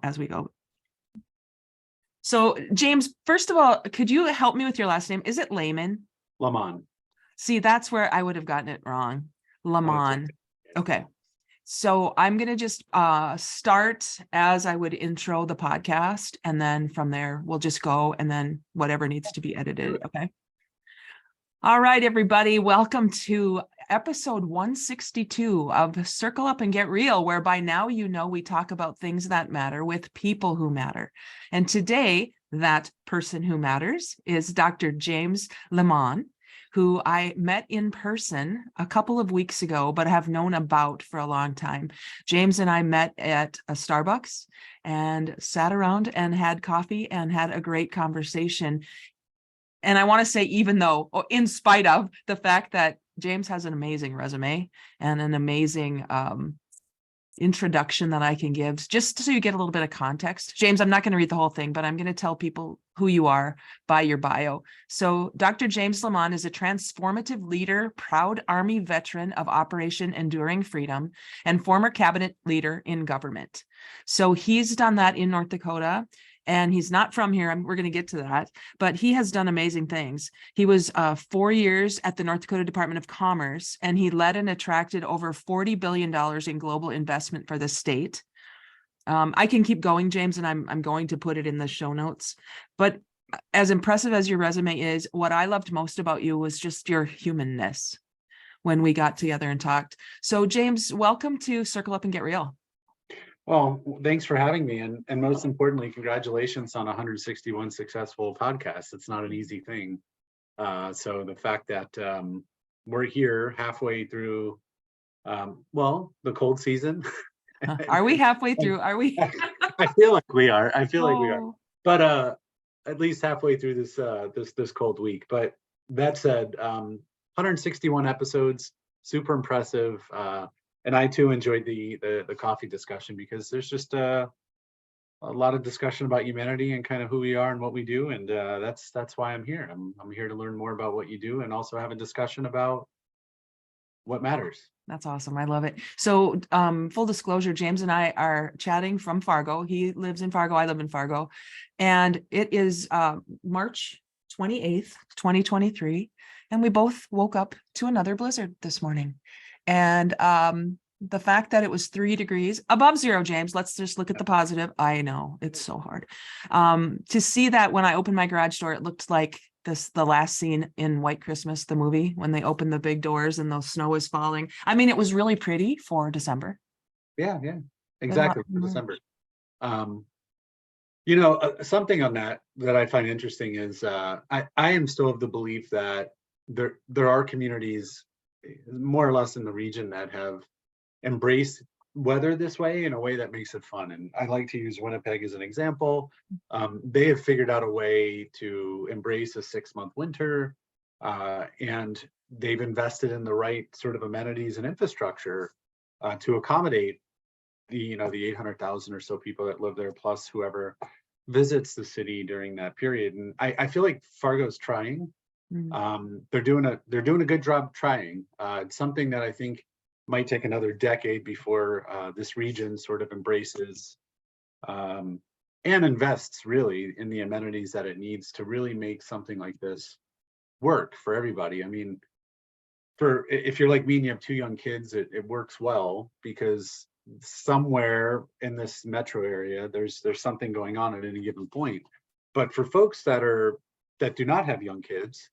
as we go. So James, first of all, could you help me with your last name? Is it Leiman? Leiman. See, that's where I would have gotten it wrong. Leiman. Okay. So I'm going to just start as I would intro the podcast, and then from there we'll just go, and then whatever needs to be edited. Okay. All right, everybody. Welcome to episode 162 of Circle Up and Get Real, where by now you know we talk about things that matter with people who matter. And today, that person who matters is Dr. James Leiman, who I met in person a couple of weeks ago, but have known about for a long time. James and I met at a Starbucks and sat around and had coffee and had a great conversation. And I want to say, even though, in spite of the fact that James has an amazing resume and an amazing introduction that I can give, just so you get a little bit of context. James, I'm not going to read the whole thing, but I'm going to tell people who you are by your bio. So Dr. James Leiman is a transformative leader, proud Army veteran of Operation Enduring Freedom, and former cabinet leader in government. So he's done that in North Dakota. And he's not from here. We're going to get to that, but he has done amazing things. He was 4 years at the North Dakota Department of Commerce, and he led and attracted over $40 billion in global investment for the state. I can keep going, James, and I'm going to put it in the show notes. But as impressive as your resume is, what I loved most about you was just your humanness when we got together and talked. So, James, welcome to Circle Up and Get Real. Well, thanks for having me. And most importantly, congratulations on 161 successful podcasts. It's not an easy thing. So the fact that we're here halfway through, the cold season. Are we halfway through? Are we? I feel like we are. Like we are. But at least halfway through this cold week. But that said, 161 episodes, super impressive. And I too enjoyed the coffee discussion, because there's just a lot of discussion about humanity and kind of who we are and what we do, and that's why I'm here. I'm here to learn more about what you do and also have a discussion about what matters. That's awesome. I love it. So full disclosure, James and I are chatting from Fargo. He lives in Fargo. I live in Fargo, and it is March 28th, 2023, and we both woke up to another blizzard this morning. And the fact that it was 3 degrees above zero, James, let's just look at the positive. I know it's so hard to see that. When I opened my garage door, it looked like the last scene in White Christmas, the movie, when they open the big doors and the snow is falling. I mean, it was really pretty for December. Yeah, exactly. For December. Something on that I find interesting is I am still of the belief that there are communities more or less in the region that have embraced weather this way in a way that makes it fun. And I like to use Winnipeg as an example. They have figured out a way to embrace a 6-month winter, and they've invested in the right sort of amenities and infrastructure to accommodate the 800,000 or so people that live there, plus whoever visits the city during that period. And I feel like Fargo's trying. They're doing a good job trying. It's something that I think might take another decade before this region sort of embraces and invests really in the amenities that it needs to really make something like this work for everybody. I mean, if you're like me and you have 2 young kids, it works well, because somewhere in this metro area there's something going on at any given point. But for folks that do not have young kids,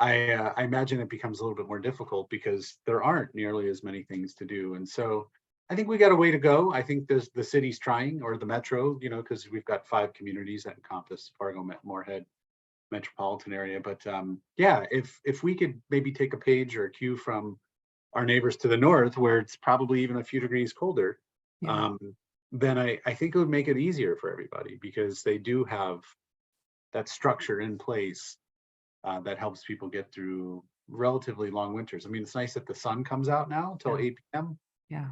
I imagine it becomes a little bit more difficult, because there aren't nearly as many things to do. And so I think we got a way to go. I think the city's trying, or the metro, because we've got 5 communities that encompass Fargo, Moorhead metropolitan area. But if we could maybe take a page or a cue from our neighbors to the north, where it's probably even a few degrees colder, then I think it would make it easier for everybody, because they do have that structure in place that helps people get through relatively long winters. I mean, it's nice that the sun comes out now until 8 p.m. Yeah.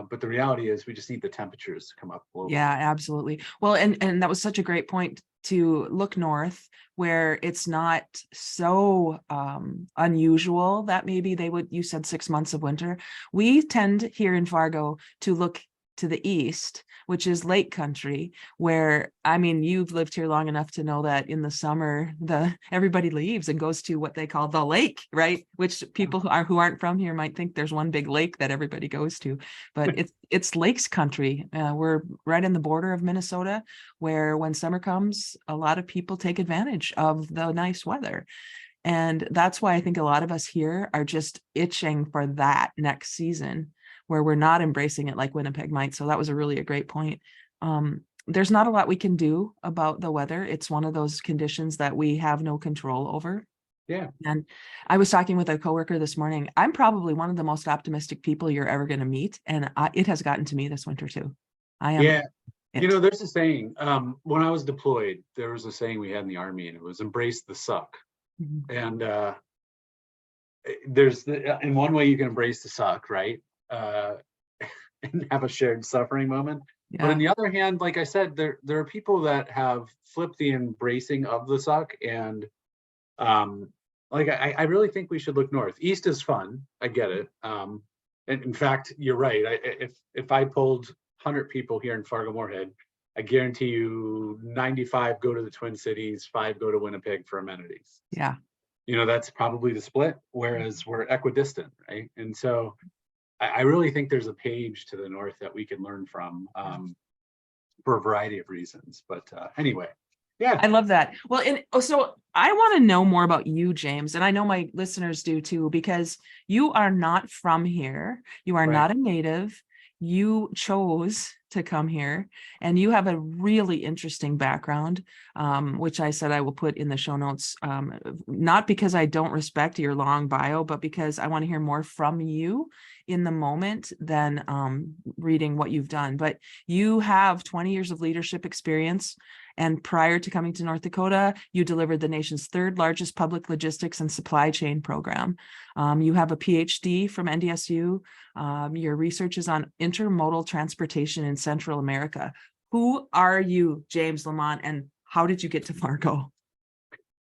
But the reality is we just need the temperatures to come up a little. Yeah, absolutely. Well, and that was such a great point, to look north, where it's not so unusual that maybe you said 6 months of winter. We tend here in Fargo to look to the east, which is lake country, where, I mean, you've lived here long enough to know that in the summer, everybody leaves and goes to what they call the lake, right? Which people who aren't from here might think there's one big lake that everybody goes to, but it's lakes country. We're right in the border of Minnesota, where when summer comes, a lot of people take advantage of the nice weather. And that's why I think a lot of us here are just itching for that next season, where we're not embracing it like Winnipeg might. So that was a great point. There's not a lot we can do about the weather. It's one of those conditions that we have no control over. Yeah. And I was talking with a coworker this morning. I'm probably one of the most optimistic people you're ever going to meet. And it has gotten to me this winter too. I am. Yeah. You know, there's a saying, when I was deployed, there was a saying we had in the Army, and it was embrace the suck. Mhm. And there's in one way you can embrace the suck, right? And have a shared suffering moment. But on Yeah. the other hand, like I said, there are people that have flipped the embracing of the suck, and like I really think we should look north. East is fun, I get it. And in fact, you're right. If I pulled 100 people here in Fargo-Moorhead, I guarantee you 95 go to the Twin Cities, 5 go to Winnipeg for amenities. Yeah. You know, that's probably the split, whereas we're equidistant, right? And so I really think there's a page to the north that we can learn from, for a variety of reasons. But anyway, yeah. I love that. Well, and so I want to know more about you, James, and I know my listeners do too, because you are not from here. You are Right. not a native. You chose to come here, and you have a really interesting background, which I said I will put in the show notes, not because I don't respect your long bio, but because I want to hear more from you in the moment than reading what you've done. But you have 20 years of leadership experience. And prior to coming to North Dakota, you delivered the nation's third largest public logistics and supply chain program. You have a PhD from NDSU. Your research is on intermodal transportation in Central America. Who are you, James Leiman, and how did you get to Fargo?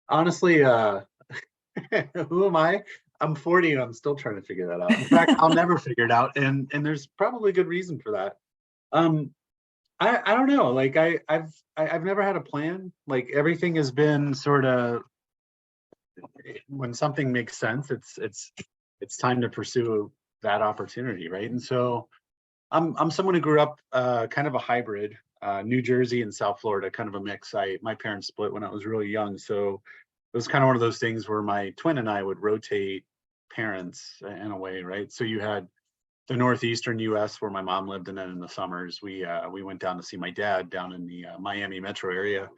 Honestly, who am I? I'm 40 and I'm still trying to figure that out. In fact, I'll never figure it out, and there's probably good reason for that. I don't know. Like I've never had a plan. Like everything has been sort of, when something makes sense, it's time to pursue that opportunity, right? And so I'm someone who grew up kind of a hybrid, New Jersey and South Florida, kind of a mix. My parents split when I was really young, so it was kind of one of those things where my twin and I would rotate parents in a way, right? So you had the northeastern U.S. where my mom lived, and then in the summers we went down to see my dad down in the Miami metro area.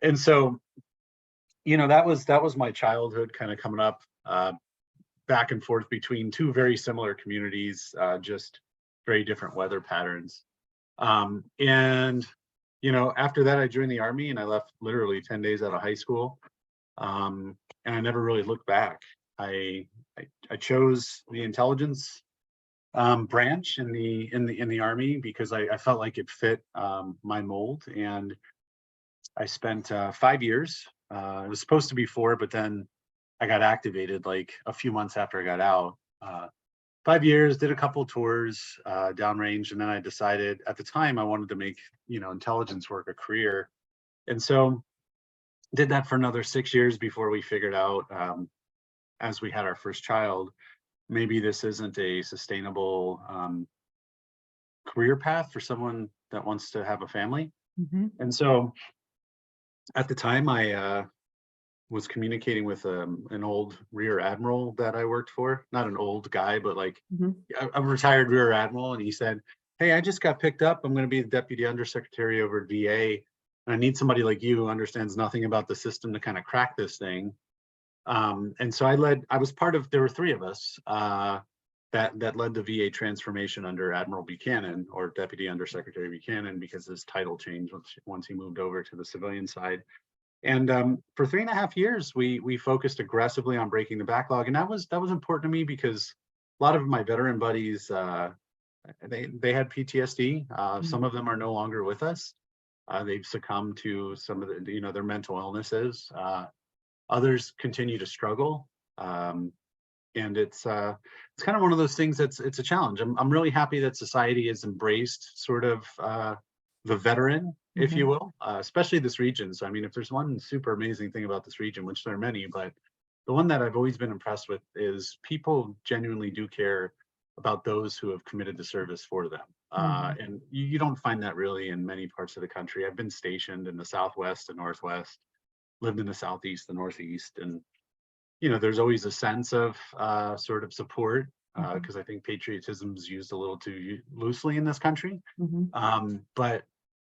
And so, you know, that was my childhood, kind of coming up back and forth between two very similar communities, just very different weather patterns. And you know, after that, I joined the Army, and I left literally 10 days out of high school, and I never really looked back. I chose the intelligence branch in the Army because I felt like it fit my mold, and I spent 5 years. It was supposed to be 4, but then I got activated like a few months after I got out. 5 years, did a couple tours downrange, and then I decided at the time I wanted to make, you know, intelligence work a career, and so did that for another 6 years before we figured out, as we had our first child, maybe this isn't a sustainable career path for someone that wants to have a family. Mm-hmm. And so at the time, I was communicating with an old rear admiral that I worked for, not an old guy, but like Mm-hmm. a retired rear admiral. And he said, "Hey, I just got picked up. I'm going to be the deputy undersecretary over at VA. And I need somebody like you who understands nothing about the system to kind of crack this thing." And so I was part of, there were 3 of us that led the VA transformation under Admiral Buchanan, or Deputy Undersecretary Buchanan, because his title changed once he moved over to the civilian side. And for 3.5 years, we focused aggressively on breaking the backlog, and that was important to me because a lot of my veteran buddies, they had PTSD. Some of them are no longer with us. They've succumbed to some of the, you know, their mental illnesses. Others continue to struggle. And it's kind of one of those things it's a challenge. I'm really happy that society has embraced sort of the veteran, if you will, especially this region. So I mean, if there's one super amazing thing about this region, which there are many, but the one that I've always been impressed with is people genuinely do care about those who have committed to service for them. And you don't find that really in many parts of the country. I've been stationed in the Southwest and Northwest, lived in the Southeast, the Northeast, and there's always a sense of sort of support because I think patriotism is used a little too loosely in this country. But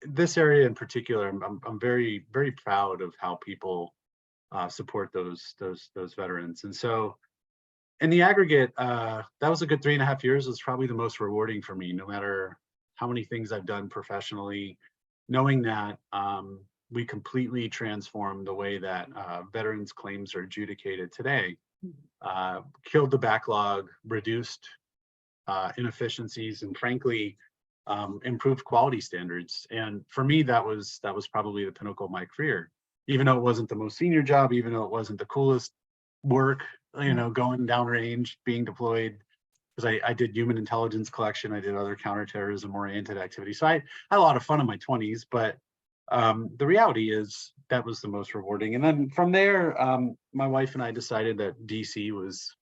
this area in particular, I'm very, very proud of how people support those veterans. And so in the aggregate, that was a good 3.5 years. It was probably the most rewarding for me, no matter how many things I've done professionally, knowing that we completely transformed the way that veterans claims are adjudicated today, killed the backlog, reduced inefficiencies, and frankly, improved quality standards. And for me, that was probably the pinnacle of my career. Even though it wasn't the most senior job, even though it wasn't the coolest work, going downrange, being deployed, because I did human intelligence collection, I did other counterterrorism oriented activities. So I had a lot of fun in my 20s, but the reality is that was the most rewarding. And then from there, my wife and I decided that DC was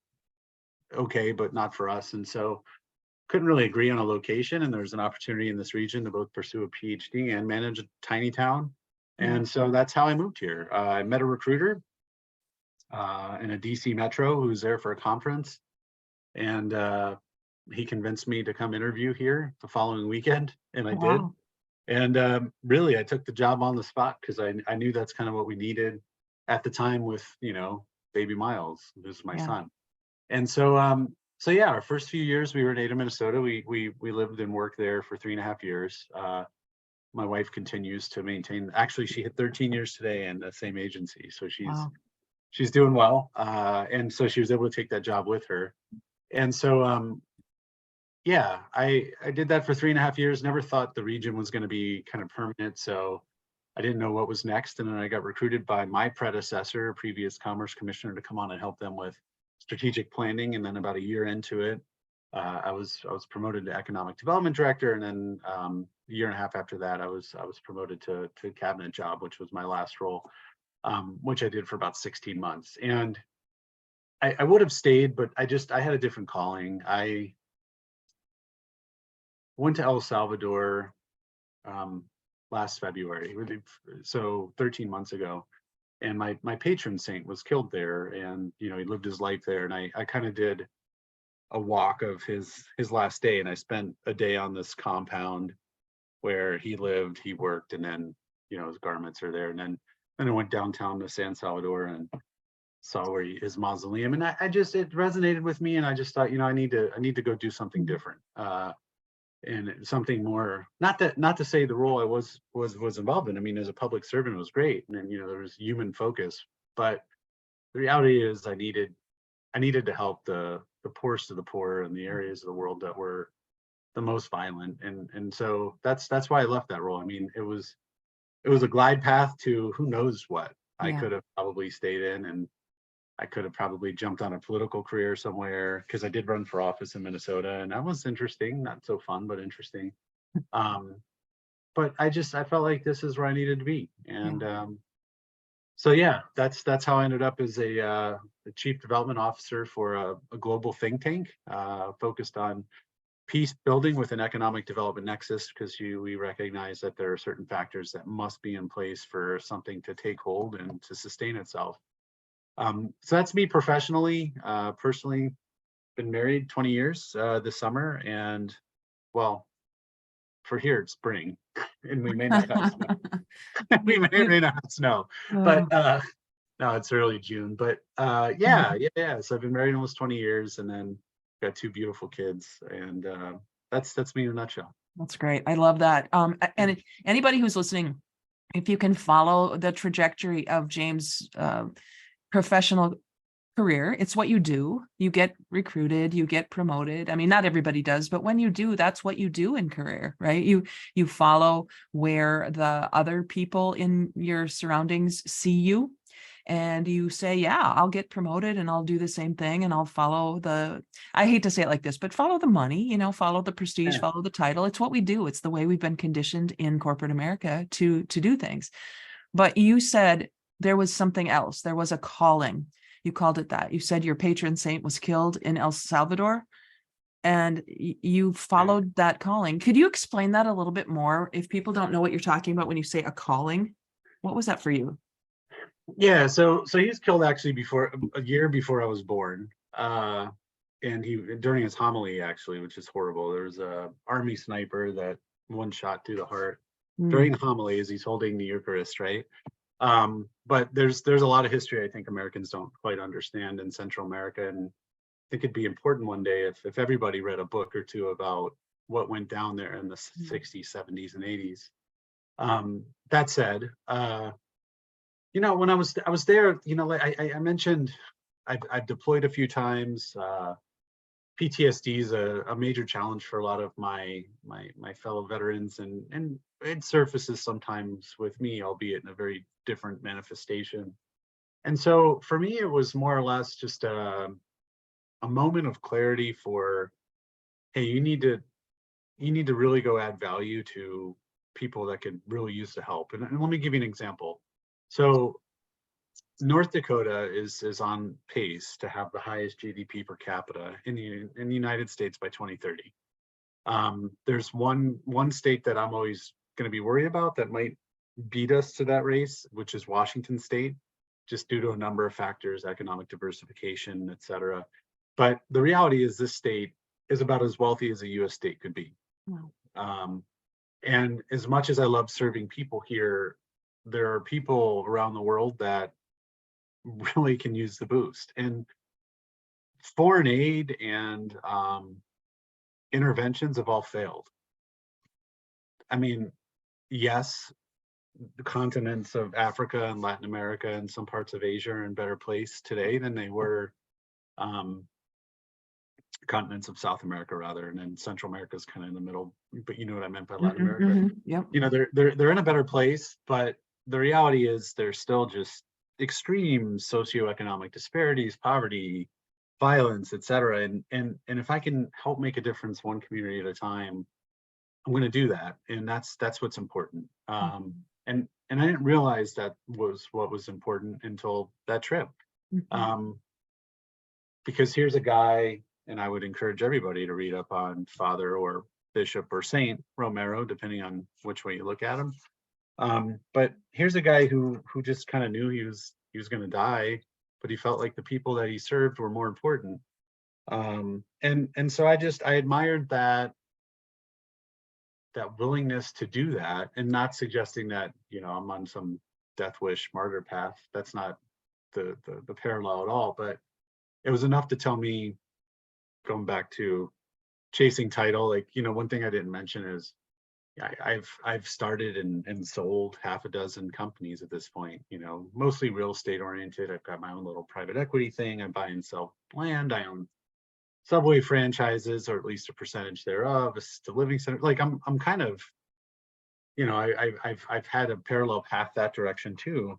okay, but not for us. And so couldn't really agree on a location. And there's an opportunity in this region to both pursue a PhD and manage a tiny town. And so that's how I moved here. I met a recruiter in a DC Metro who was there for a conference. And he convinced me to come interview here the following weekend. And I did. And really, I took the job on the spot because I knew that's kind of what we needed at the time with, baby Miles, who's my son. And so, so yeah, our first few years we were in Ada, Minnesota. We lived and worked there for 3.5 years. My wife continues to maintain. Actually, she hit 13 years today in the same agency, so she's doing well. And so she was able to take that job with her. And so, yeah, I did that for 3.5 years. Never thought the region was going to be kind of permanent, so I didn't know what was next. And then I got recruited by my predecessor, previous Commerce Commissioner, to come on and help them with strategic planning. And then about a year into it, I was promoted to Economic Development Director. And then a year and a half after that, I was promoted to cabinet job, which was my last role, which I did for about 16 months. And I would have stayed, but I had a different calling. I went to El Salvador last February, so 13 months ago, and my patron saint was killed there, and he lived his life there, and I kind of did a walk of his last day, and I spent a day on this compound where he lived, he worked, and then his garments are there, and then I went downtown to San Salvador and saw where his mausoleum, and it resonated with me, and I just thought, I need to go do something different. And something more, not to say the role I was involved in. I mean, as a public servant, it was great, and then there was human focus. But the reality is, I needed to help the poorest of the poor in the areas of the world that were the most violent, and so that's why I left that role. I mean, it was a glide path to who knows what. I could have probably stayed in, and I could have probably jumped on a political career somewhere, because I did run for office in Minnesota, and that was interesting, not so fun, but interesting. But I felt like this is where I needed to be. And so yeah, that's how I ended up as a chief development officer for a global think tank focused on peace building with an economic development nexus, because we recognize that there are certain factors that must be in place for something to take hold and to sustain itself. So that's me professionally. Personally, been married 20 years this summer, and well, for here it's spring, and we may not have snow. We may or may not have snow, but no, it's early June. But yeah. So I've been married almost 20 years, and then got 2 beautiful kids, and that's me in a nutshell. That's great. I love that. And anybody who's listening, if you can follow the trajectory of James' professional career, it's what you do. You get recruited, you get promoted. I mean, not everybody does, but when you do, that's what you do in career, right? You follow where the other people in your surroundings see you. and you say, yeah, I'll get promoted and I'll do the same thing and I'll follow I hate to say it like this, but follow the money, follow the prestige, Yeah. follow the title. It's what we do. It's the way we've been conditioned in corporate America to do things. But you said there was something else. There was a calling. You called it that. You said your patron saint was killed in El Salvador and you followed that calling. Could you explain that a little bit more? If people don't know what you're talking about when you say a calling, what was that for you? Yeah, so he was killed actually a year before I was born. And he during his homily actually, which is horrible. There was a army sniper that one shot through the heart during the homily as he's holding the Eucharist, right? But there's a lot of history I think Americans don't quite understand in Central America, and I think it'd be important one day if everybody read a book or two about what went down there in the 60s, 70s, and 80s. That said, when I was there, like I mentioned, I've deployed a few times. PTSD is a major challenge for a lot of my fellow veterans, and it surfaces sometimes with me, albeit in a very different manifestation. And so for me, it was more or less just a moment of clarity for, hey, you need to really go add value to people that could really use the help. And let me give you an example. So North Dakota is on pace to have the highest GDP per capita in the United States by 2030. There's one state that I'm always going to be worried about that might beat us to that race, which is Washington State, just due to a number of factors, economic diversification, et cetera. But the reality is this state is about as wealthy as a US state could be. Wow. And as much as I love serving people here, there are people around the world that really can use the boost. And foreign aid and interventions have all failed. I mean, yes, the continents of Africa and Latin America and some parts of Asia are in better place today than they were. Continents of South America rather, and then Central America is kind of in the middle. But you know what I meant by Latin America. Yep. They're in a better place, but the reality is there's still just extreme socioeconomic disparities, poverty, violence, et cetera. And if I can help make a difference one community at a time, I'm going to do that. And that's what's important. And I didn't realize that was what was important until that trip. Because here's a guy, and I would encourage everybody to read up on Father or Bishop or Saint Romero, depending on which way you look at him. But here's a guy who just kind of knew he was going to die, but he felt like the people that he served were more important. And so I admired that willingness to do that, and not suggesting that I'm on some death wish martyr path. That's not the parallel at all. But it was enough to tell me, going back to chasing title, like one thing I didn't mention is I've started and sold half a dozen companies at this point, mostly real estate oriented. I've got my own little private equity thing. I buy and sell land. I own Subway franchises, or at least a percentage thereof, assisted living center. Like I'm kind of, I've had a parallel path that direction too.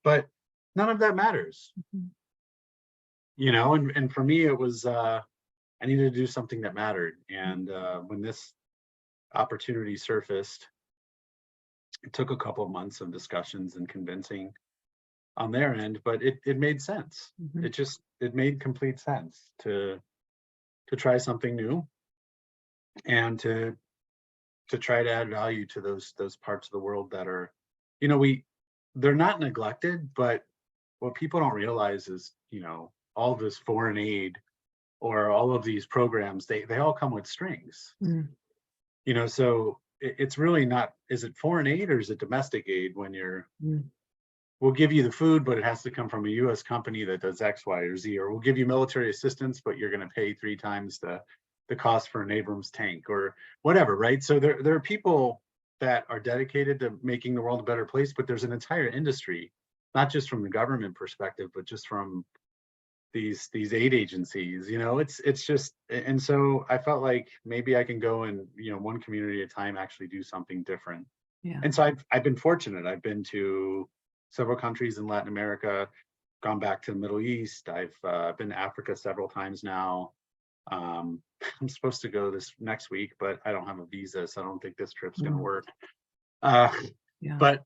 But none of that matters. And for me it was I needed to do something that mattered. And when this opportunity surfaced, it took a couple of months of discussions and convincing on their end, but it made sense. It made complete sense to try something new and to try to add value to those parts of the world that are, they're not neglected, but what people don't realize is, all this foreign aid or all of these programs, they all come with strings. So it's really not, is it foreign aid or is it domestic aid when we'll give you the food, but it has to come from a US company that does X, Y, or Z, or we'll give you military assistance, but you're going to pay 3 times the cost for an Abrams tank or whatever, right? So there are people that are dedicated to making the world a better place, but there's an entire industry, not just from the government perspective, but just from these aid agencies, it's just, and so I felt like maybe I can go and, one community at a time, actually do something different. Yeah. And so I've been fortunate. I've been to several countries in Latin America, gone back to the Middle East. I've been to Africa several times now. I'm supposed to go this next week, but I don't have a visa, so I don't think this trip's going to work. Yeah. But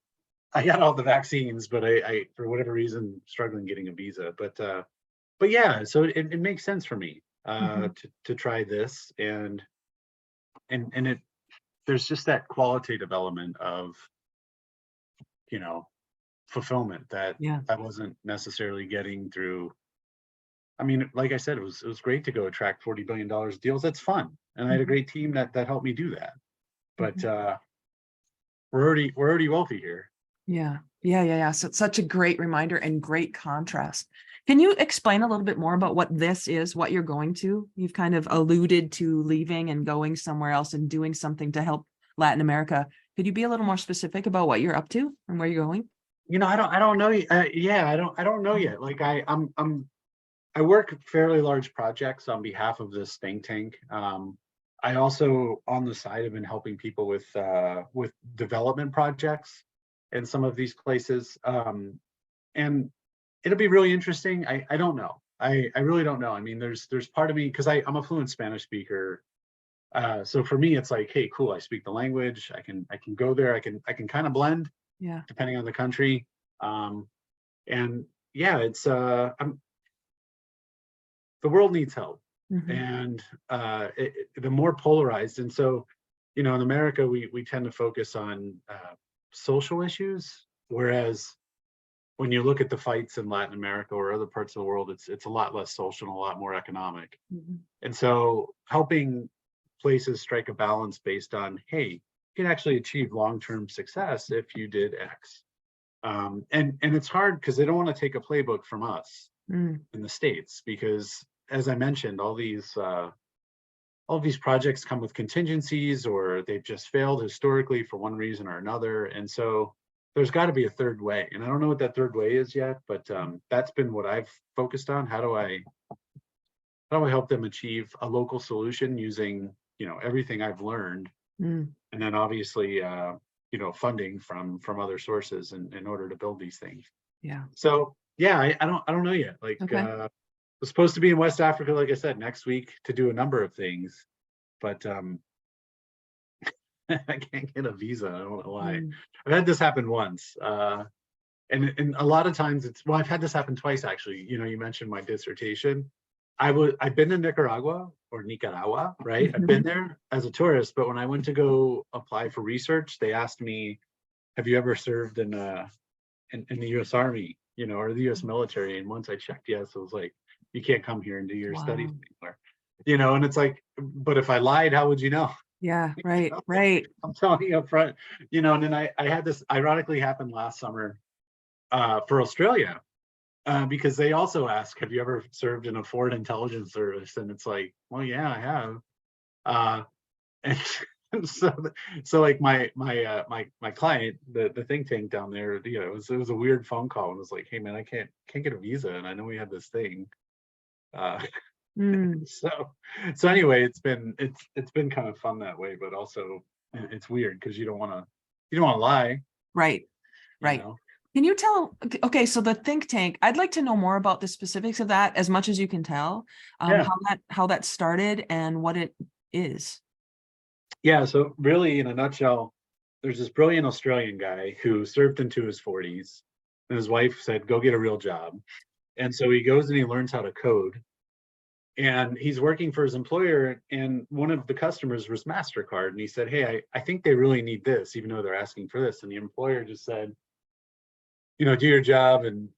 I got all the vaccines, but I for whatever reason struggling getting a visa. But yeah, so it makes sense for me to try this, and it there's just that qualitative element of, you know, fulfillment that Yeah. I wasn't necessarily getting through. I mean, like I said, it was great to go attract $40 billion deals. That's fun, and I had a great team that helped me do that. But we're already wealthy here. Yeah. So it's such a great reminder and great contrast. Can you explain a little bit more about what this is, what you're going to? You've kind of alluded to leaving and going somewhere else and doing something to help Latin America. Could you be a little more specific about what you're up to and where you're going? You know, I don't know. Yeah, I don't know yet. Like I work fairly large projects on behalf of this think tank. I also, on the side, have been helping people with development projects in some of these places. And it'll be really interesting. I don't know. I really don't know. I mean, there's part of me, because I'm a fluent Spanish speaker. So for me, it's like, hey, cool. I speak the language. I can go there. I can kind of blend Yeah. depending on the country. And yeah, it's the world needs help, and the more polarized. And so, you know, in America, we tend to focus on social issues, whereas when you look at the fights in Latin America or other parts of the world, it's a lot less social and a lot more economic. And so helping places strike a balance based on, hey, you can actually achieve long-term success if you did X. And it's hard because they don't want to take a playbook from us in the States, because as I mentioned, all these projects come with contingencies, or they've just failed historically for one reason or another. And so there's got to be a third way. And I don't know what that third way is yet, but that's been what I've focused on. How do I help them achieve a local solution using, you know, everything I've learned, and then obviously, you know, funding from other sources in order to build these things. Yeah. So yeah, I don't know yet. Like, was supposed to be in West Africa, like I said, next week to do a number of things, but I can't get a visa. I don't know why. I've had this happen once, and a lot of times I've had this happen twice actually. You know, you mentioned my dissertation. I've been to Nicaragua, right? I've been there as a tourist, but when I went to go apply for research, they asked me, "Have you ever served in the U.S. Army, you know, or the U.S. military?" And once I checked yes, it was like, you can't come here and do your studies anymore, you know. And it's like, but if I lied, how would you know? Yeah, right, You know? right. I'm telling you up front, you know. And then I had this ironically happen last summer for Australia, because they also ask, have you ever served in a foreign intelligence service? And it's like, well, yeah, I have. And so like my client, the think tank down there, you know, it was a weird phone call, and it was like, hey man, I can't get a visa, and I know we have this thing. So anyway, it's been kind of fun that way, but also it's weird because you don't want to lie. Right. You know? Can you tell, okay, so the think tank, I'd like to know more about the specifics of that as much as you can tell, how that started and what it is. Yeah, so really in a nutshell, there's this brilliant Australian guy who served into his 40s, and his wife said, go get a real job. And so he goes and he learns how to code. And he's working for his employer, and one of the customers was MasterCard. And he said, hey, I think they really need this, even though they're asking for this. And the employer just said, you know, do your job and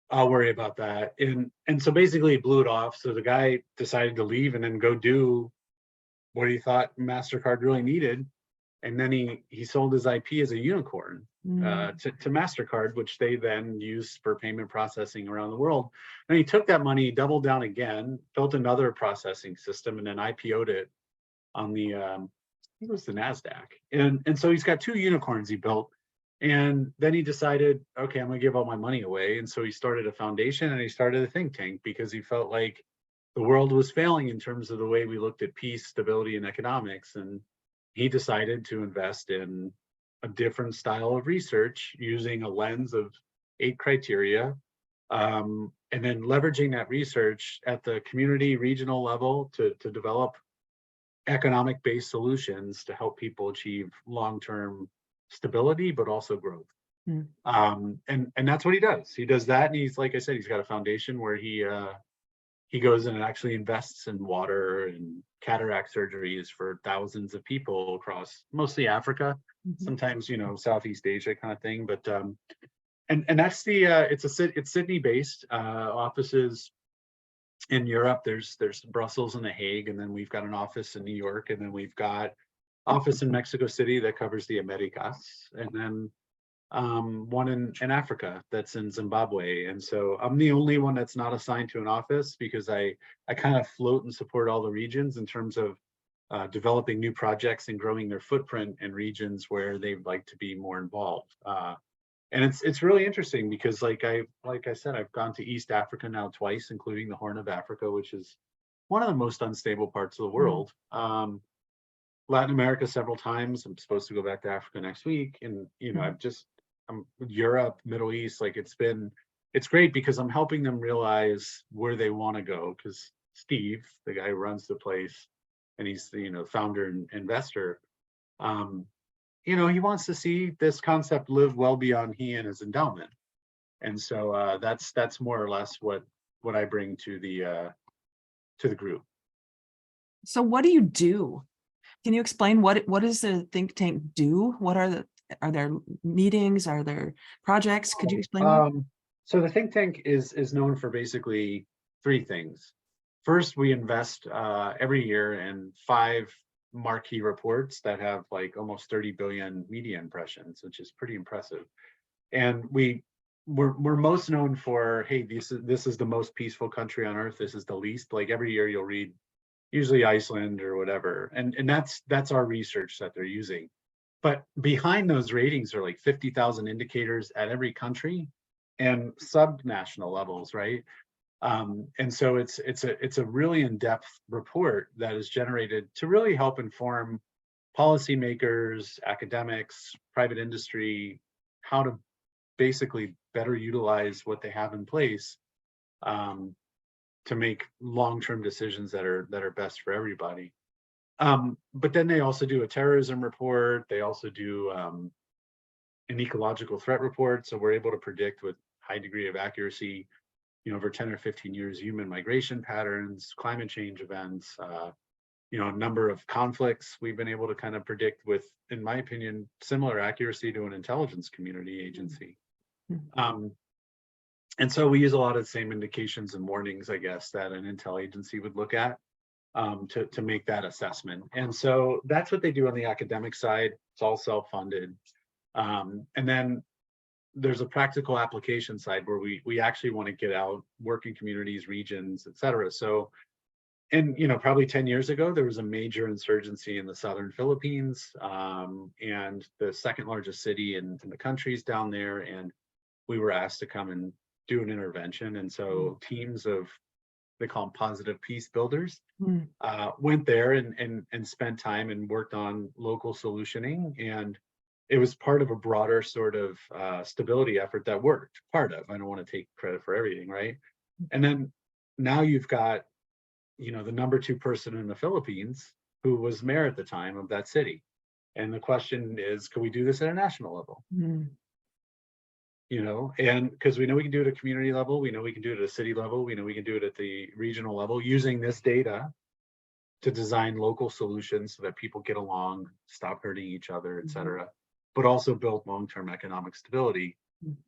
I'll worry about that. And so basically he blew it off. So the guy decided to leave and then go do what he thought MasterCard really needed. And then he sold his IP as a unicorn to MasterCard, which they then used for payment processing around the world. And he took that money, doubled down again, built another processing system, and then IPO'd it on the, I think it was the NASDAQ. And so he's got two unicorns he built. And then he decided, okay, I'm gonna give all my money away. And so he started a foundation and he started a think tank because he felt like the world was failing in terms of the way we looked at peace, stability, and economics. And he decided to invest in a different style of research using a lens of 8 criteria, and then leveraging that research at the community regional level to develop economic-based solutions to help people achieve long-term stability, but also growth. Mm. And that's what he does. He does that, and he's, like I said, he's got a foundation where he goes in and actually invests in water and cataract surgeries for thousands of people across mostly Africa, Mhm. sometimes Southeast Asia kind of thing. But and that's the it's Sydney based offices in Europe. There's Brussels and The Hague, and then we've got an office in New York, and then we've got office in Mexico City that covers the Americas, and then one in Africa that's in Zimbabwe. And so I'm the only one that's not assigned to an office, because I kind of float and support all the regions in terms of developing new projects and growing their footprint in regions where they'd like to be more involved. And it's really interesting because like I said, I've gone to East Africa now twice, including the Horn of Africa, which is one of the most unstable parts of the world. Latin America several times. I'm supposed to go back to Africa next week. And I'm Europe, Middle East, like it's great because I'm helping them realize where they want to go. Because Steve, the guy who runs the place, and he's the founder and investor, he wants to see this concept live well beyond he and his endowment. And so that's more or less what I bring to the group. So what do you do? Can you explain what does the think tank do? Are there meetings? Are there projects? Could you explain that? So the think tank is known for basically 3 things. First, we invest every year in 5 marquee reports that have like almost 30 billion media impressions, which is pretty impressive. And we're most known for, hey, this is the most peaceful country on earth. This is the least. Like every year you'll read usually Iceland or whatever. And that's our research that they're using. But behind those ratings are like 50,000 indicators at every country and sub-national levels, right? And so it's a really in-depth report that is generated to really help inform policymakers, academics, private industry, how to basically better utilize what they have in place to make long-term decisions that are best for everybody. But then they also do a terrorism report. They also do an ecological threat report. So we're able to predict with high degree of accuracy, over 10 or 15 years, human migration patterns, climate change events, a number of conflicts we've been able to kind of predict with, in my opinion, similar accuracy to an intelligence community agency. And so we use a lot of the same indications and warnings, I guess, that an intel agency would look at to make that assessment. And so that's what they do on the academic side. It's all self-funded. And then there's a practical application side where we actually want to get out, work in communities, regions, et cetera. So, and probably 10 years ago, there was a major insurgency in the southern Philippines, and the second largest city in the country is down there. And we were asked to come and do an intervention. And so teams of, they call them positive peace builders, went there and spent time and worked on local solutioning. And it was part of a broader sort of stability effort that worked. I don't want to take credit for everything, right? And then now you've got, the number 2 person in the Philippines who was mayor at the time of that city. And the question is, can we do this at a national level? And because we know we can do it at a community level, we know we can do it at a city level, we know we can do it at the regional level, using this data to design local solutions so that people get along, stop hurting each other, et cetera, but also build long-term economic stability.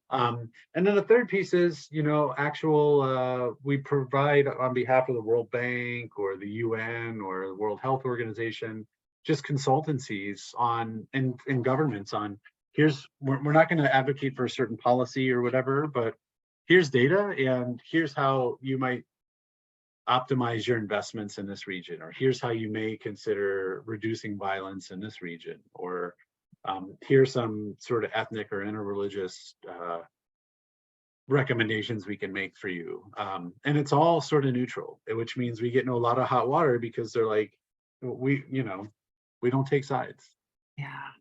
And then the third piece is, we provide on behalf of the World Bank or the UN or the World Health Organization, just consultancies in governments on, we're not going to advocate for a certain policy or whatever, but here's data and here's how you might optimize your investments in this region, or here's how you may consider reducing violence in this region, or here's some sort of ethnic or interreligious recommendations we can make for you. And it's all sort of neutral, which means we get in a lot of hot water because they're like, we don't take sides. Yeah.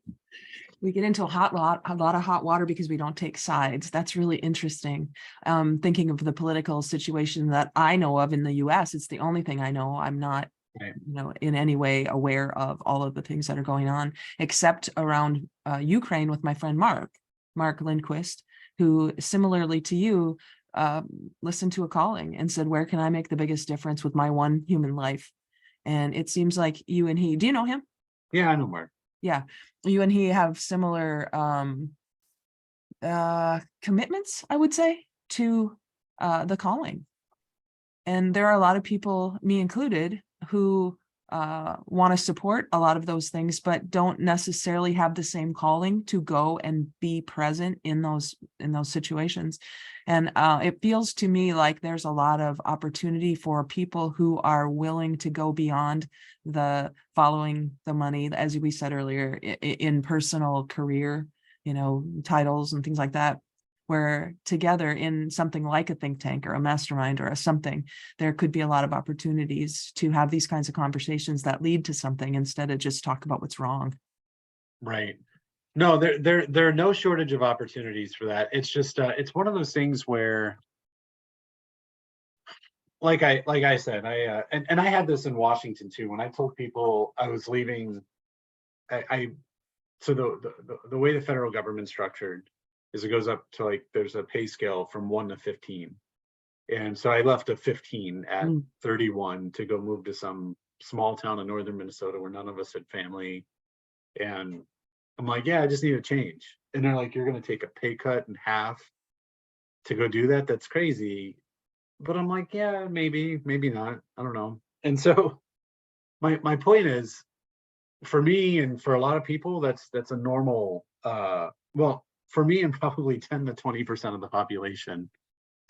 We get into a lot of hot water because we don't take sides. That's really interesting. Thinking of the political situation that I know of in the US, it's the only thing I know. I'm not, Right. in any way aware of all of the things that are going on, except around Ukraine with my friend Mark Lindquist, who similarly to you, listened to a calling and said, where can I make the biggest difference with my one human life? And it seems like you and he, do you know him? Yeah, I know Mark. Yeah, you and he have similar commitments, I would say, to the calling. And there are a lot of people, me included, who want to support a lot of those things, but don't necessarily have the same calling to go and be present in those situations. And it feels to me like there's a lot of opportunity for people who are willing to go beyond the following the money, as we said earlier, in personal career, titles and things like that, where together in something like a think tank or a mastermind or a something, there could be a lot of opportunities to have these kinds of conversations that lead to something instead of just talk about what's wrong. Right. No, there are no shortage of opportunities for that. It's just it's one of those things where, like I said, and I had this in Washington too. When I told people I was leaving, I so the way the federal government's structured is it goes up to, like, there's a pay scale from 1 to 15. And so I left a 15 at 31 to go move to some small town in northern Minnesota where none of us had family. And I'm like, yeah, I just need a change. And they're like, you're going to take a pay cut in half to go do that? That's crazy. But I'm like, yeah, maybe not. I don't know. And so my point is, for me and for a lot of people, that's a normal, well, for me and probably 10 to 20% of the population,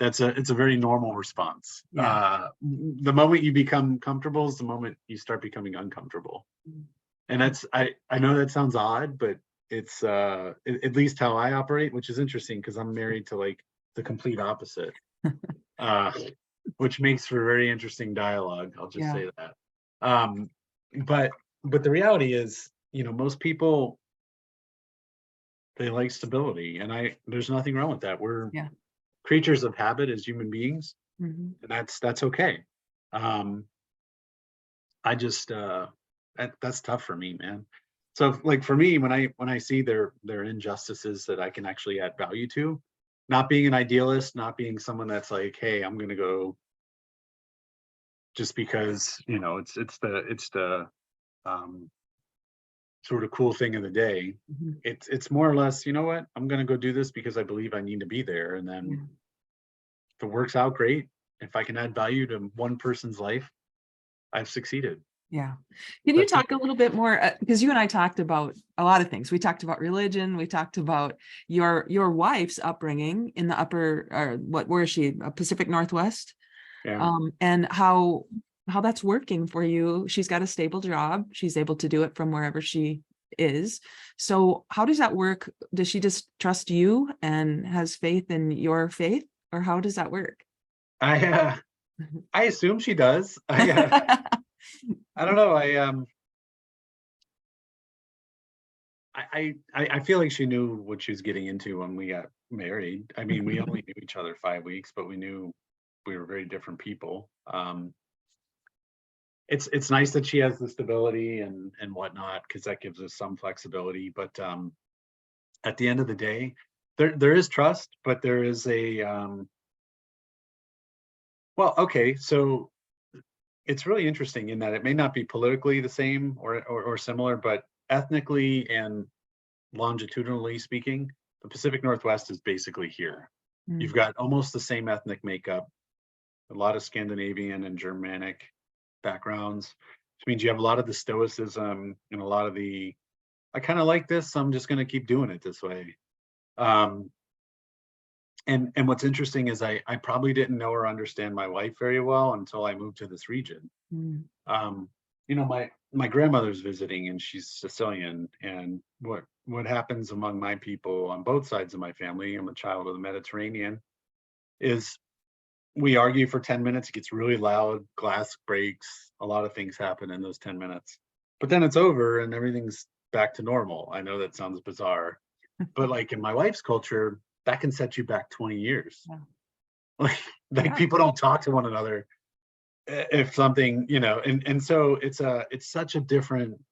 it's a very normal response. Yeah. The moment you become comfortable is the moment you start becoming uncomfortable. And that's, I know that sounds odd, but it's at least how I operate, which is interesting because I'm married to, like, the complete opposite. uh which makes for very interesting dialogue, I'll just Yeah. say that. um but the reality is, most people, they like stability, and there's nothing wrong with that. We're Yeah. creatures of habit as human beings, Mhm. and that's okay. um I just that's tough for me, man. So, like, for me, when I see their injustices that I can actually add value to, not being an idealist, not being someone that's like, hey, I'm gonna go just because, it's the um sort of cool thing of the day. Mhm. It's more or less, you know what, I'm gonna go do this because I believe I need to be there, and then Yeah. if it works out, great. If I can add value to one person's life, I've succeeded. Yeah. Can you That's talk a it. little bit more, because you and I talked about a lot of things. We talked about religion. We talked about your wife's upbringing in the upper, or where is she? Pacific Northwest, Yeah. and how that's working for you. She's got a stable job. She's able to do it from wherever she is. So how does that work? Does she just trust you and has faith in your faith, or how does that work? I I assume she does. I don't know. I feel like she knew what she was getting into when we got married. I mean, we only knew each other 5 weeks, but we knew we were very different people. It's nice that she has the stability and whatnot, because that gives us some flexibility. But at the end of the day, there is trust, but there is a well, okay, so it's really interesting in that it may not be politically the same or similar, but ethnically and longitudinally speaking, the Pacific Northwest is basically here. You've Mm, got almost the same ethnic makeup, a lot of Scandinavian and Germanic backgrounds, which means you have a lot of the stoicism and a lot of the, I kind of like this, so I'm just going to keep doing it this way. Um, and what's interesting is I probably didn't know or understand my wife very well until I moved to this region. mm, um my grandmother's visiting, and she's Sicilian, and what happens among my people on both sides of my family, I'm a child of the Mediterranean, is we argue for 10 minutes, it gets really loud, glass breaks, a lot of things happen in those 10 minutes, but then it's over and everything's back to normal. I know that sounds bizarre, but like in my wife's culture, that can set you back 20 years. Yeah. Like, Yeah. people don't talk to one another if something, and so it's such a different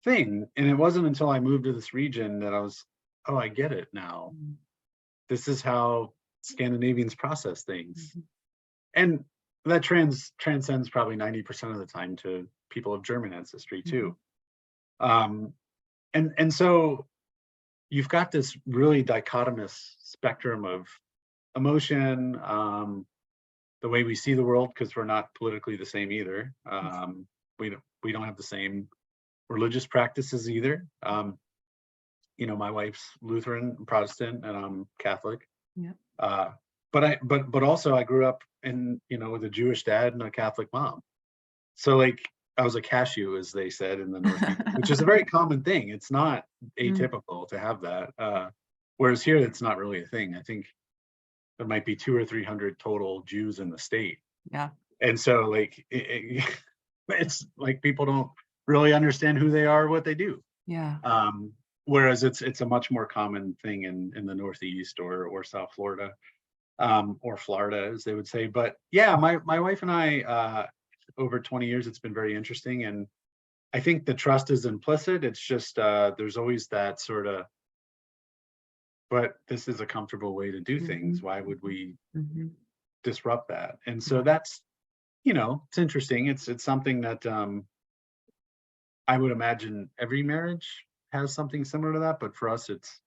thing. And it wasn't until I moved to this region that I was, oh, I get it now. Mhm. This is how Scandinavians process things. Mhm. And that transcends probably 90% of the time to people of German ancestry too. Um, and so you've got this really dichotomous spectrum of emotion, the way we see the world, because we're not politically the same either. We don't have the same religious practices either. My wife's Lutheran, Protestant, and I'm Catholic. Yeah. But also I grew up with a Jewish dad and a Catholic mom. So like I was a cashew, as they said in the Northeast, which is a very common thing. It's not atypical to have that. Whereas here, it's not really a thing. I think there might be 200 or 300 total Jews in the state. Yeah. And so like it's like people don't really understand who they are, what they do. Yeah. Whereas it's a much more common thing in the Northeast or South Florida, or Florida, as they would say. But yeah, my wife and I, over 20 years, it's been very interesting. And I think the trust is implicit. It's just there's always that sort of, but this is a comfortable way to do things. Why would we disrupt that? And so that's, it's interesting. It's something that I would imagine every marriage has something similar to that. But for us, it's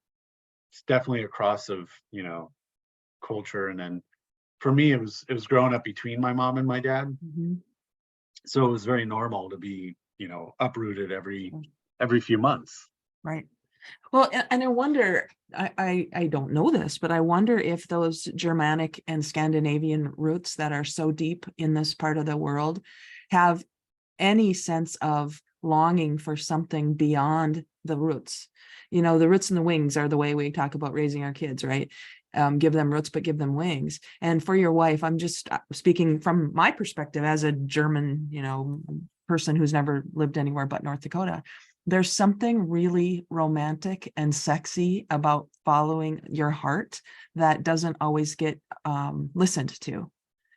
definitely a cross of, culture. And then for me, it was growing up between my mom and my dad. So it was very normal to be, uprooted every few months. Right. Well, and I wonder, I don't know this, but I wonder if those Germanic and Scandinavian roots that are so deep in this part of the world have any sense of longing for something beyond the roots. The roots and the wings are the way we talk about raising our kids, right? Give them roots, but give them wings. And for your wife, I'm just speaking from my perspective as a German, person who's never lived anywhere but North Dakota. There's something really romantic and sexy about following your heart that doesn't always get listened to.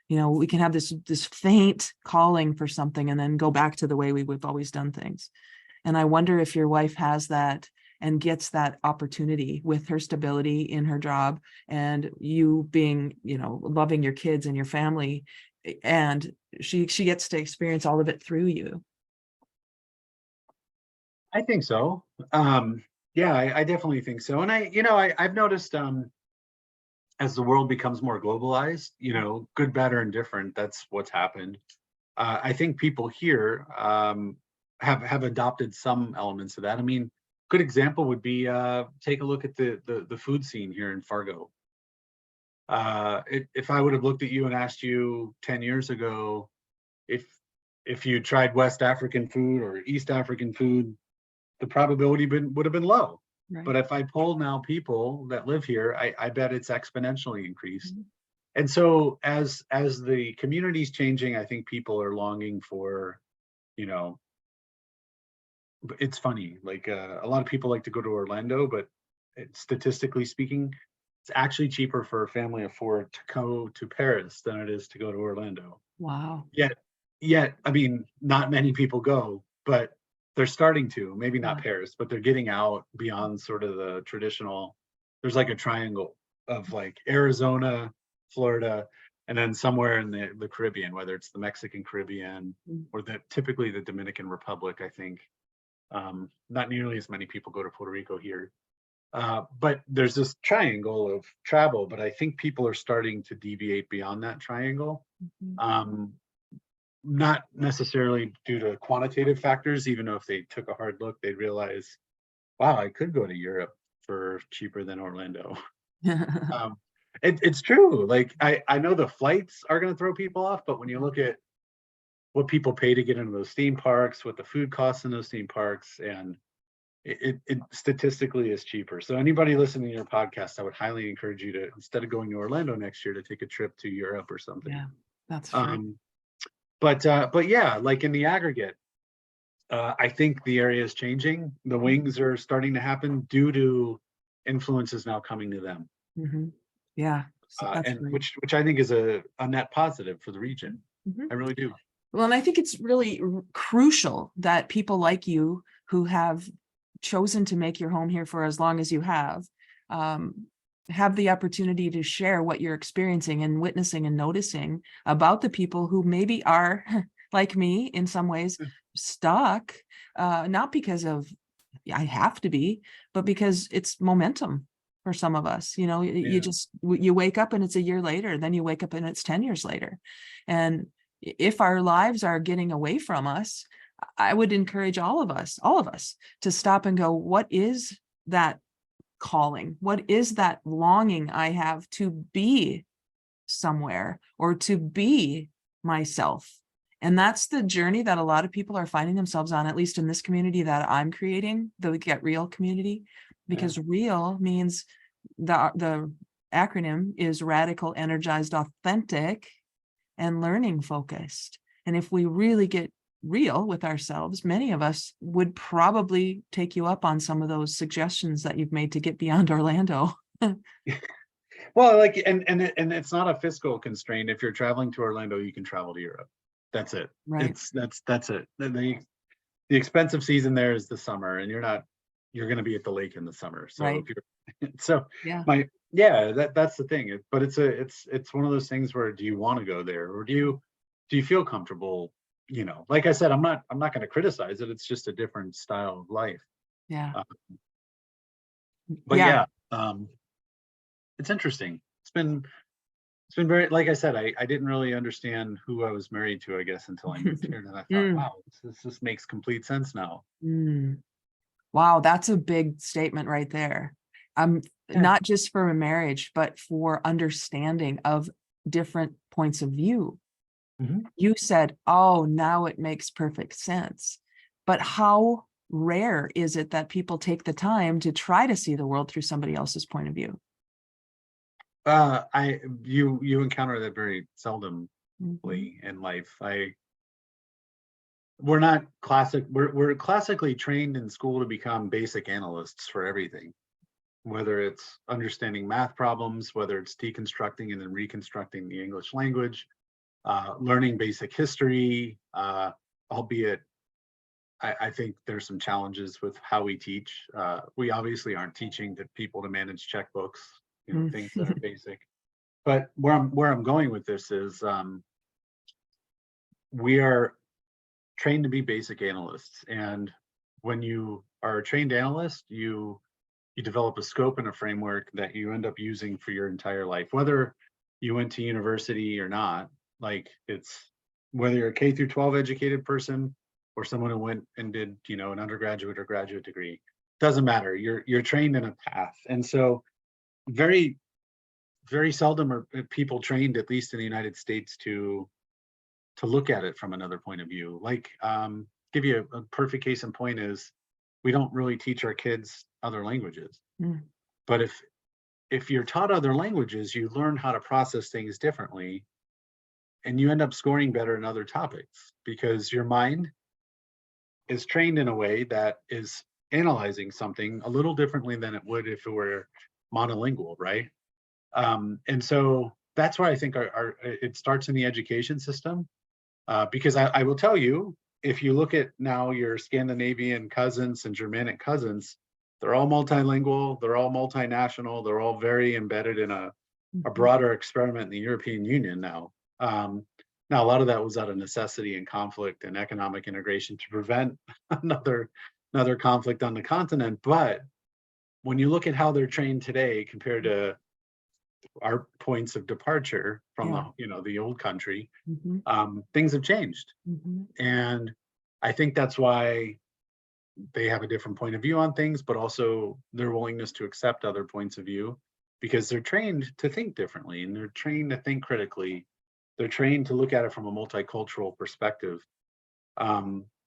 We can have this faint calling for something and then go back to the way we've always done things. And I wonder if your wife has that and gets that opportunity with her stability in her job and you being, loving your kids and your family, and she gets to experience all of it through you. I think so. Yeah, I definitely think so. And I've noticed, as the world becomes more globalized, good, bad, or indifferent, that's what's happened. I think people here have adopted some elements of that. I mean, good example would be take a look at the food scene here in Fargo. If I would have looked at you and asked you 10 years ago if you tried West African food or East African food, the probability would have been low. Right. But if I poll now people that live here, I bet it's exponentially increased. And so as the community's changing, I think people are longing for, it's funny, like a lot of people like to go to Orlando, but statistically speaking, it's actually cheaper for a family of four to go to Paris than it is to go to Orlando. Wow. Yet, I mean, not many people go, but they're starting to, maybe not Paris, but they're getting out beyond sort of the traditional. There's like a triangle of like Arizona, Florida, and then somewhere in the Caribbean, whether it's the Mexican Caribbean or typically the Dominican Republic, I think. Not nearly as many people go to Puerto Rico here. But there's this triangle of travel, but I think people are starting to deviate beyond that triangle. Not necessarily due to quantitative factors, even though if they took a hard look, they'd realize, wow, I could go to Europe for cheaper than Orlando. It's true. Like I know the flights are going to throw people off, but when you look at what people pay to get into those theme parks, what the food costs in those theme parks, and it statistically is cheaper. So anybody listening to your podcast, I would highly encourage you to, instead of going to Orlando next year, to take a trip to Europe or something. Yeah, that's true. But yeah, like in the aggregate, I think the area is changing. The wings are starting to happen due to influences now coming to them, Yeah, so that's and great. which I think is a net positive for the region. Mhm. I really do. Well, and I think it's really crucial that people like you who have chosen to make your home here for as long as you um, have the opportunity to share what you're experiencing and witnessing and noticing about the people who maybe are like me in some ways stuck, not because of I have to be, but because it's momentum for some of us. You know, you Yeah. just you wake up and it's a year later, then you wake up and it's 10 years later. And if our lives are getting away from us, I would encourage all of us to stop and go, what is that calling? What is that longing I have to be somewhere or to be myself? And that's the journey that a lot of people are finding themselves on, at least in this community that I'm creating, the Get Real community, Yeah. because real means the acronym is radical, energized, authentic, and learning focused. And if we really get real with ourselves, many of us would probably take you up on some of those suggestions that you've made to get beyond Orlando. Well, like, and it's not a fiscal constraint. If you're traveling to Orlando, you can travel to Europe. That's it. Right, That's it. The expensive season there is the summer, and you're going to be at the lake in the summer. So right. if you're so Yeah. yeah, that's the thing. But it's one of those things where, do you want to go there, or do you feel comfortable? Like I said, I'm not going to criticize it. It's just a different style of life. Yeah. Uh, but Yeah. yeah, um, it's interesting. It's been very, like I said, I didn't really understand who I was married to, I guess, until I moved here. And then I thought, Mm, wow, this makes complete sense now. mm. Wow, that's a big statement right there. Yeah. Not just for a marriage, but for understanding of different points of view. Mhm. You said, "Oh, now it makes perfect sense." But how rare is it that people take the time to try to see the world through somebody else's point of view? You encounter that very seldomly Mhm. in life. We're not classic. We're classically trained in school to become basic analysts for everything, whether it's understanding math problems, whether it's deconstructing and then reconstructing the English language, learning basic history, albeit I think there's some challenges with how we teach. We obviously aren't teaching to people to manage checkbooks, Mm. things that are basic. But where I'm going with this is, we are trained to be basic analysts, and when you are a trained analyst, you develop a scope and a framework that you end up using for your entire life, whether you went to university or not. Like, it's whether you're a K through 12 educated person or someone who went and did, an undergraduate or graduate degree. Doesn't matter. You're trained in a path. And so very, very seldom are people trained, at least in the United States, to look at it from another point of view. Like, give you a perfect case in point is, we don't really teach our kids other languages. Mm. But if you're taught other languages, you learn how to process things differently, and you end up scoring better in other topics because your mind is trained in a way that is analyzing something a little differently than it would if it were monolingual, right? And so that's why I think it starts in the education system. Because I will tell you, if you look at now your Scandinavian cousins and Germanic cousins, they're all multilingual, they're all multinational, they're all very embedded in a Mhm. broader experiment in the European Union now. Now, a lot of that was out of necessity and conflict and economic integration to prevent another another conflict on the continent. But when you look at how they're trained today compared to our points of departure from Yeah. the old country, Mhm. things have changed. Mhm. And I think that's why they have a different point of view on things, but also their willingness to accept other points of view, because they're trained to think differently and they're trained to think critically. They're trained to look at it from a multicultural perspective.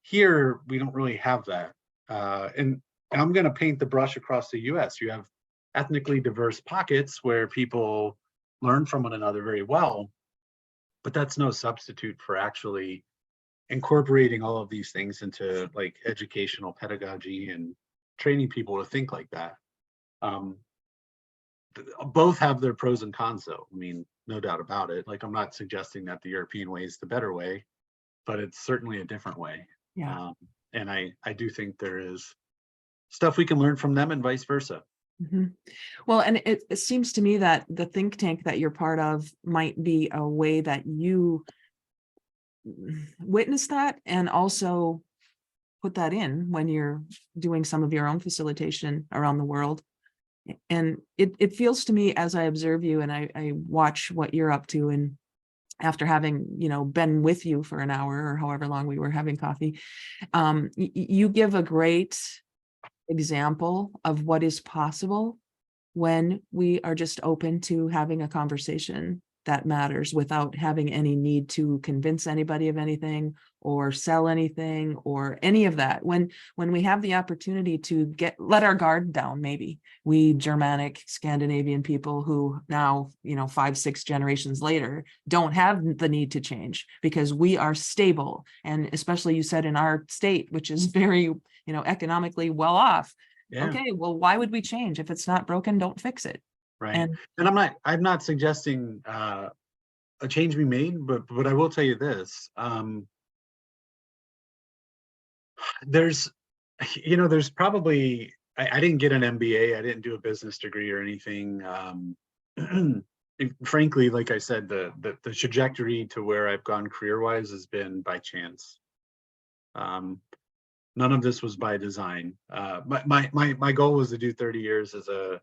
Here, we don't really have that. And I'm going to paint the brush across the US. You have ethnically diverse pockets where people learn from one another very well, but that's no substitute for actually incorporating all of these things into like educational pedagogy and training people to think like that. Um, both have their pros and cons, though. I mean, no doubt about it. Like, I'm not suggesting that the European way is the better way, but it's certainly a different way. Yeah. And I do think there is stuff we can learn from them and vice versa. Mhm. Well, and it seems to me that the think tank that you're part of might be a way that you witness that and also put that in when you're doing some of your own facilitation around the world. And it feels to me as I observe you and I watch what you're up to, and after having, been with you for an hour or however long we were having coffee, you give a great example of what is possible when we are just open to having a conversation that matters without having any need to convince anybody of anything or sell anything or any of that. When we have the opportunity to let our guard down, maybe we Germanic Scandinavian people who now, 5-6 generations later, don't have the need to change because we are stable. And especially you said in our state, which is very, economically well off. Yeah. Okay, well, why would we change? If it's not broken, don't fix it. Right. And I'm not suggesting a change be made, but I will tell you this. There's there's probably I didn't get an MBA, I didn't do a business degree or anything. Frankly, like I said, the trajectory to where I've gone career-wise has been by chance. None of this was by design. My goal was to do 30 years as a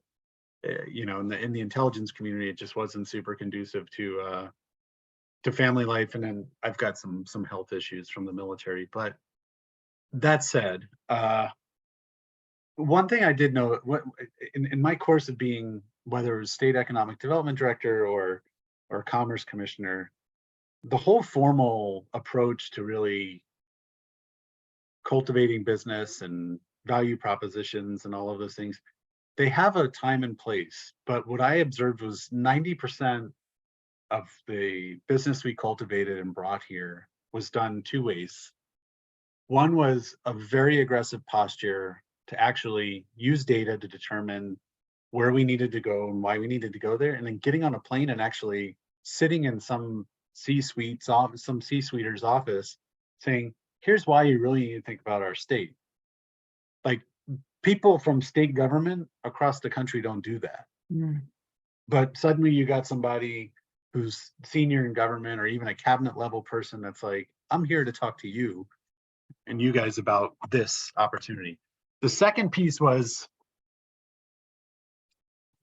in the intelligence community. It just wasn't super conducive to family life, and then I've got some health issues from the military. But that said, one thing I did know, in my course of being, whether it was state economic development director or commerce commissioner, the whole formal approach to really cultivating business and value propositions and all of those things, they have a time and place. But what I observed was 90% of the business we cultivated and brought here was done two ways. One was a very aggressive posture to actually use data to determine where we needed to go and why we needed to go there, and then getting on a plane and actually sitting in some C-suiter's office saying, here's why you really need to think about our state. Like, people from state government across the country don't do that. But suddenly you got somebody who's senior in government or even a cabinet level person that's like, I'm here to talk to you and you guys about this opportunity. The second piece was,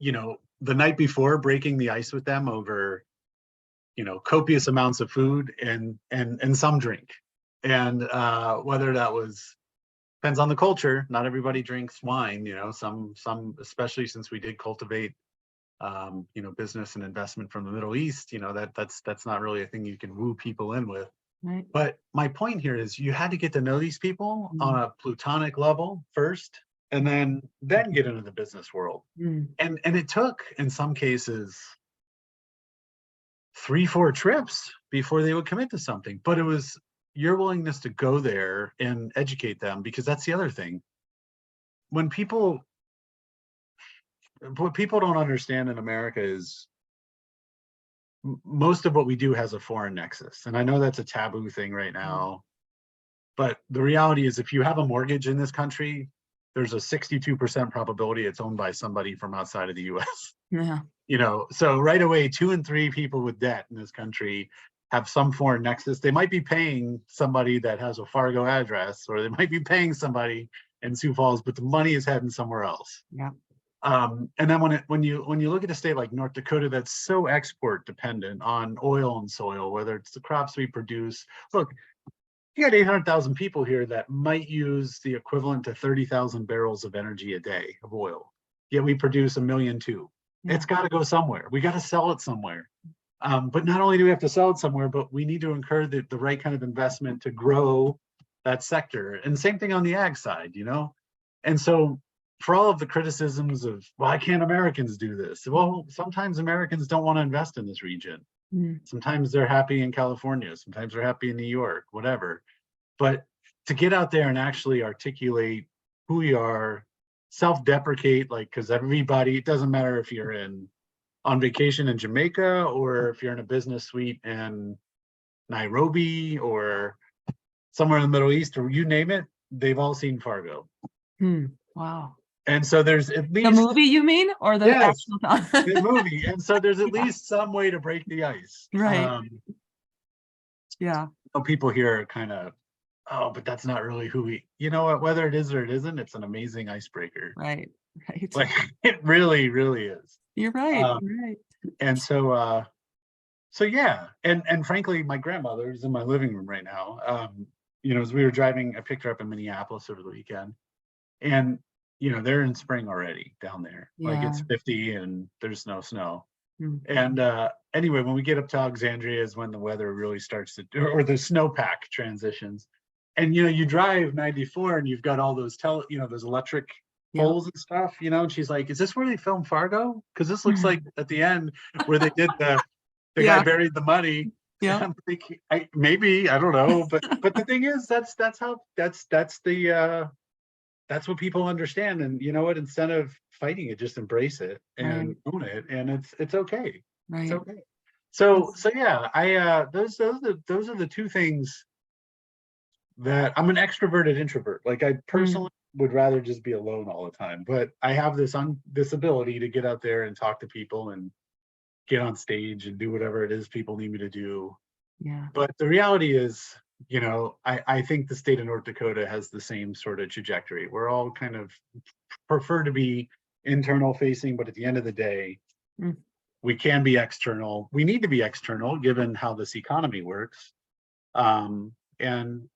the night before, breaking the ice with them over, copious amounts of food and some drink. And whether that was, depends on the culture. Not everybody drinks wine, some, especially since we did cultivate, business and investment from the Middle East, that's not really a thing you can woo people in with. right. But my point here is you had to get to know these people on a plutonic level first, and then get into the business world. And it took, in some cases, 3-4 trips before they would commit to something. But it was your willingness to go there and educate them, because that's the other thing. What people don't understand in America is most of what we do has a foreign nexus. And I know that's a taboo thing right now, but the reality is if you have a mortgage in this country, there's a 62% probability it's owned by somebody from outside of the US. Yeah. So right away, 2 in 3 people with debt in this country have some foreign nexus. They might be paying somebody that has a Fargo address, or they might be paying somebody in Sioux Falls, but the money is heading somewhere else. Yeah. And then when you look at a state like North Dakota that's so export dependent on oil and soil, whether it's the crops we produce, look, you got 800,000 people here that might use the equivalent to 30,000 barrels of energy a day of oil. Yet we produce 1.2 million. Yeah. It's got to go somewhere. We got to sell it somewhere. But not only do we have to sell it somewhere, but we need to incur the right kind of investment to grow that sector. And same thing on the ag side, And so for all of the criticisms of, why can't Americans do this? Well, sometimes Americans don't want to invest in this region. Mm. Sometimes they're happy in California, sometimes they're happy in New York, whatever. But to get out there and actually articulate who you are, self-deprecate, like, because everybody, it doesn't matter if you're on vacation in Jamaica or if you're in a business suite in Nairobi or somewhere in the Middle East, or you name it, they've all seen Fargo. Wow. And so there's at The least, movie, you mean, or the yes, actual the movie. And so there's at Yeah. least some way to break the ice. Right. Yeah. People here are kind of, oh, but that's not really who we, you know what, whether it is or it isn't, it's an amazing icebreaker. Right. Right. Like it really, really is. You're right. Um, You're right. and so yeah, and frankly, my grandmother is in my living room right now. As we were driving, I picked her up in Minneapolis over the weekend, and they're in spring already down there. Like Yeah. it's 50 and there's no snow. Mm. And anyway, when we get up to Alexandria is when the weather really starts to, or the snowpack transitions. And you drive 94 and you've got all those those electric Yep. poles and stuff, and she's like, is this where they filmed Fargo? Because this looks like at the end where they did the Yeah. guy buried the money. Yeah. I'm thinking, maybe, I don't know, but the thing is, that's what people understand. And you know what, instead of fighting it, just embrace it and own it, and it's okay. Right. It's okay. So yeah, I those are the two things that I'm an extroverted introvert. Like I personally would rather just be alone all the time, but I have this ability to get out there and talk to people and get on stage and do whatever it is people need me to do. Yeah. But the reality is, I think the state of North Dakota has the same sort of trajectory. We're all kind of prefer to be internal facing, but at the end of the day, we can be external. We need to be external given how this economy works. And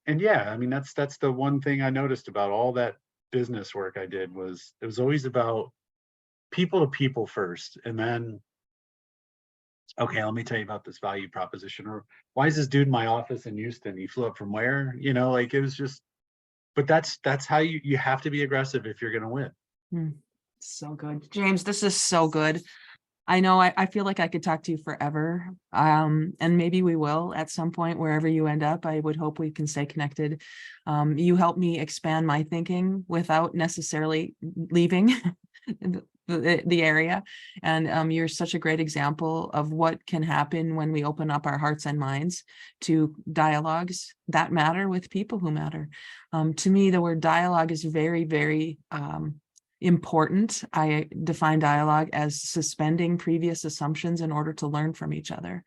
yeah, I mean, that's the one thing I noticed about all that business work I did was it was always about people to people first. And then, okay, let me tell you about this value proposition, or why is this dude in my office in Houston? He flew up from where? Like it was just, but that's how you have to be aggressive if you're going to win. So good. James, this is so good. I know I feel like I could talk to you forever. And maybe we will at some point, wherever you end up. I would hope we can stay connected. You help me expand my thinking without necessarily leaving the area. And you're such a great example of what can happen when we open up our hearts and minds to dialogues that matter with people who matter. To me, the word dialogue is very, very important. I define dialogue as suspending previous assumptions in order to learn from each other.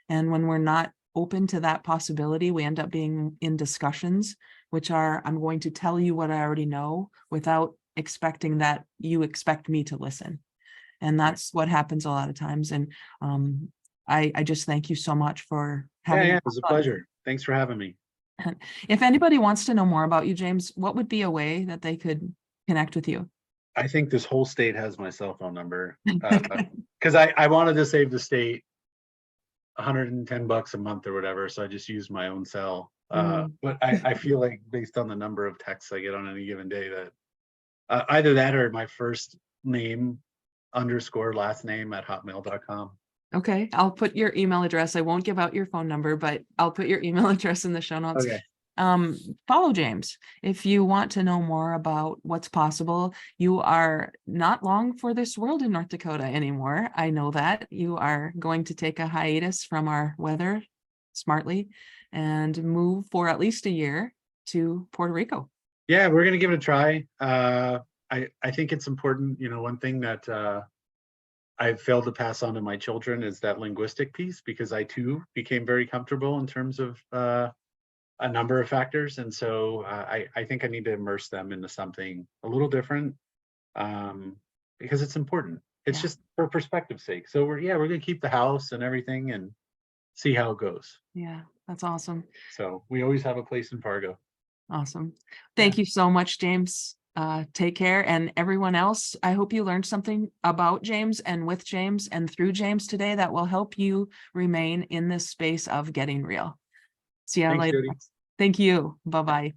And when we're not open to that possibility, we end up being in discussions, which are, I'm going to tell you what I already know without expecting that you expect me to listen. And that's what happens a lot of times. And I just thank you so much for having it was a pleasure. Thanks for having me. If anybody wants to know more about you, James, what would be a way that they could connect with you? I think this whole state has my cell phone number because I wanted to save the state $110 a month or whatever, so I just used my own cell. But I feel like based on the number of texts I get on any given day that either that or my first name _ last name at hotmail.com. Okay, I'll put your email address. I won't give out your phone number, but I'll put your email address in the show notes. Okay. Follow James if you want to know more about what's possible. You are not long for this world in North Dakota anymore. I know that you are going to take a hiatus from our weather smartly and move for at least a year to Puerto Rico. Yeah, we're going to give it a try. I think it's important. One thing that I've failed to pass on to my children is that linguistic piece, because I too became very comfortable in terms of a number of factors. And so I think I need to immerse them into something a little different because it's important. It's just for perspective's sake. So we're going to keep the house and everything and see how it goes. Yeah, that's awesome. So we always have a place in Fargo. Awesome. Thank you so much, James. Take care. And everyone else, I hope you learned something about James and with James and through James today that will help you remain in this space of getting real. See you later. Thank you. Bye-bye.